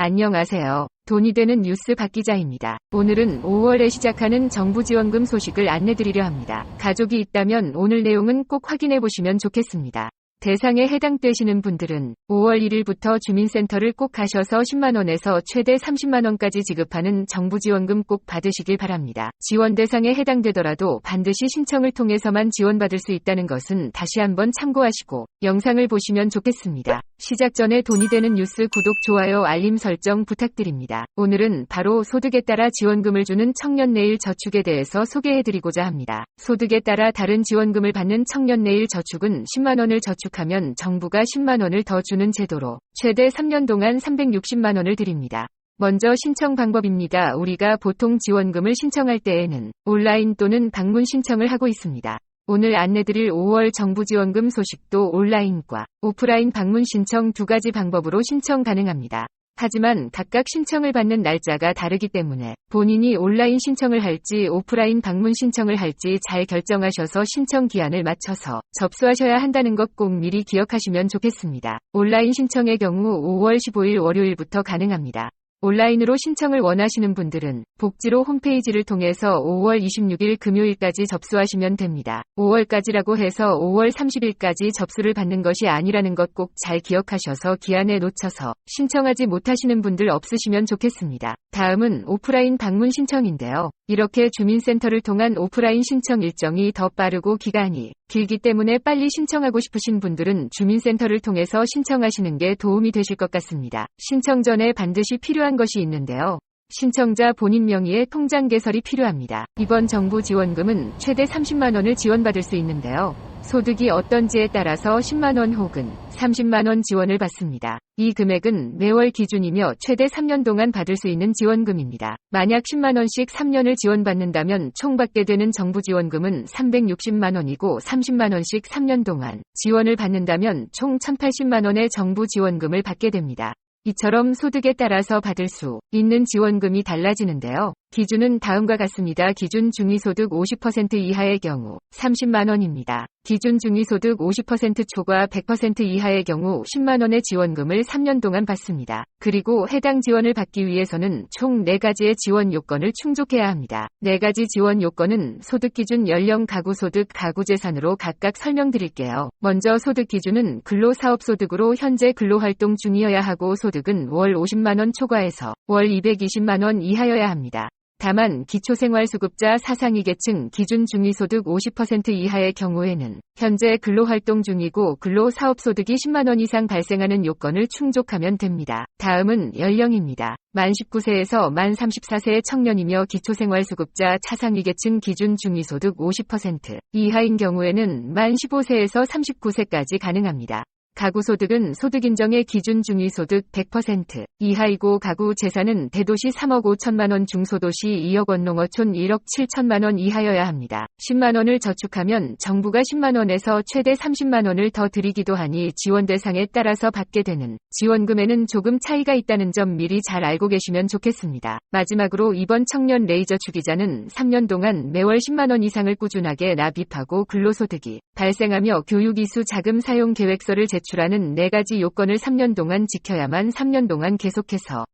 안녕하세요. 돈이 되는 뉴스 박 기자입니다. 오늘은 5월에 시작하는 정부 지원금 소식을 안내드리려 합니다. 가족이 있다면 오늘 내용은 꼭 확인해 보시면 좋겠습니다. 대상에 해당되시는 분들은 5월 1일부터 주민센터를 꼭 가셔서 10만원에서 최대 30만원까지 지급하는 정부 지원금 꼭 받으시길 바랍니다. 지원 대상에 해당되더라도 반드시 신청을 통해서만 지원받을 수 있다는 것은 다시 한번 참고하시고 영상을 보시면 좋겠습니다. 시작 전에 돈이 되는 뉴스 구독, 좋아요, 알림 설정 부탁드립니다. 오늘은 바로 소득에 따라 지원금을 주는 청년내일 저축에 대해서 소개해드리고자 합니다. 소득에 따라 다른 지원금을 받는 청년내일 저축은 10만원을 저축하면 정부가 10만원을 더 주는 제도로 최대 3년 동안 360만원을 드립니다. 먼저 신청 방법입니다. 우리가 보통 지원금을 신청할 때에는 온라인 또는 방문 신청을 하고 있습니다. 오늘 안내드릴 5월 정부 지원금 소식도 온라인과 오프라인 방문 신청 두 가지 방법으로 신청 가능합니다. 하지만 각각 신청을 받는 날짜가 다르기 때문에 본인이 온라인 신청을 할지 오프라인 방문 신청을 할지 잘 결정하셔서 신청 기한을 맞춰서 접수하셔야 한다는 것 꼭 미리 기억하시면 좋겠습니다. 온라인 신청의 경우 5월 15일 월요일부터 가능합니다. 온라인으로 신청을 원하시는 분들은 복지로 홈페이지를 통해서 5월 26일 금요일까지 접수하시면 됩니다. 5월까지라고 해서 5월 30일까지 접수를 받는 것이 아니라는 것 꼭 잘 기억하셔서 기한에 놓쳐서 신청하지 못하시는 분들 없으시면 좋겠습니다. 다음은 오프라인 방문 신청인데요. 이렇게 주민센터를 통한 오프라인 신청 일정이 더 빠르고 기간이 길기 때문에 빨리 신청하고 싶으신 분들은 주민센터를 통해서 신청하시는 게 도움이 되실 것 같습니다. 신청 전에 반드시 필요한 것이 있는데요. 신청자 본인 명의의 통장 개설이 필요합니다. 이번 정부 지원금은 최대 30만원을 지원받을 수 있는데요. 소득이 어떤지에 따라서 10만원 혹은 30만원 지원을 받습니다. 이 금액은 매월 기준이며 최대 3년 동안 받을 수 있는 지원금입니다. 만약 10만원씩 3년을 지원받는다면 총 받게 되는 정부 지원금은 360만원이고 30만원씩 3년 동안 지원을 받는다면 총 1080만원의 정부 지원금을 받게 됩니다. 이처럼 소득에 따라서 받을 수 있는 지원금이 달라지는데요. 기준은 다음과 같습니다. 기준 중위소득 50% 이하의 경우 30만원입니다. 기준 중위소득 50% 초과 100% 이하의 경우 10만원의 지원금을 3년 동안 받습니다. 그리고 해당 지원을 받기 위해서는 총 4가지의 지원 요건을 충족해야 합니다. 4가지 지원 요건은 소득기준, 연령, 가구소득, 가구재산으로 각각 설명드릴게요. 먼저 소득기준은 근로사업소득으로 현재 근로활동 중이어야 하고 소득은 월 50만원 초과해서 월 220만원 이하여야 합니다. 다만 기초생활수급자 사상위계층 기준 중위소득 50% 이하의 경우에는 현재 근로활동 중이고 근로사업소득이 10만원 이상 발생하는 요건을 충족하면 됩니다. 다음은 연령입니다. 만 19세에서 만 34세의 청년이며 기초생활수급자 차상위계층 기준 중위소득 50% 이하인 경우에는 만 15세에서 39세까지 가능합니다. 가구소득은 소득인정의 기준 중위소득 100% 이하이고 가구 재산은 대도시 3억 5천만원, 중소도시 2억 원, 농어촌 1억 7천만원 이하여야 합니다. 10만원을 저축하면 정부가 10만원에서 최대 30만원을 더 드리기도 하니 지원 대상에 따라서 받게 되는 지원금에는 조금 차이가 있다는 점 미리 잘 알고 계시면 좋겠습니다. 마지막으로 이번 청년 레이저 주기자는 3년 동안 매월 10만원 이상을 꾸준하게 납입하고 근로소득이 발생하며 교육이수 자금 사용 계획서를 제출하는 4가지 요건을 3년 동안 지켜야만 3년 동안 계속해서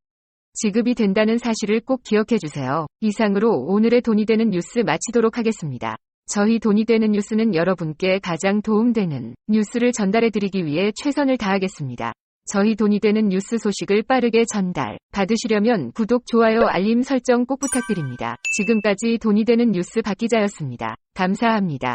지급이 된다는 사실을 꼭 기억해 주세요. 이상으로 오늘의 돈이 되는 뉴스 마치도록 하겠습니다. 저희 돈이 되는 뉴스는 여러분께 가장 도움되는 뉴스를 전달해 드리기 위해 최선을 다하겠습니다. 저희 돈이 되는 뉴스 소식을 빠르게 전달 받으시려면 구독, 좋아요, 알림 설정 꼭 부탁드립니다. 지금까지 돈이 되는 뉴스 박 기자였습니다. 감사합니다.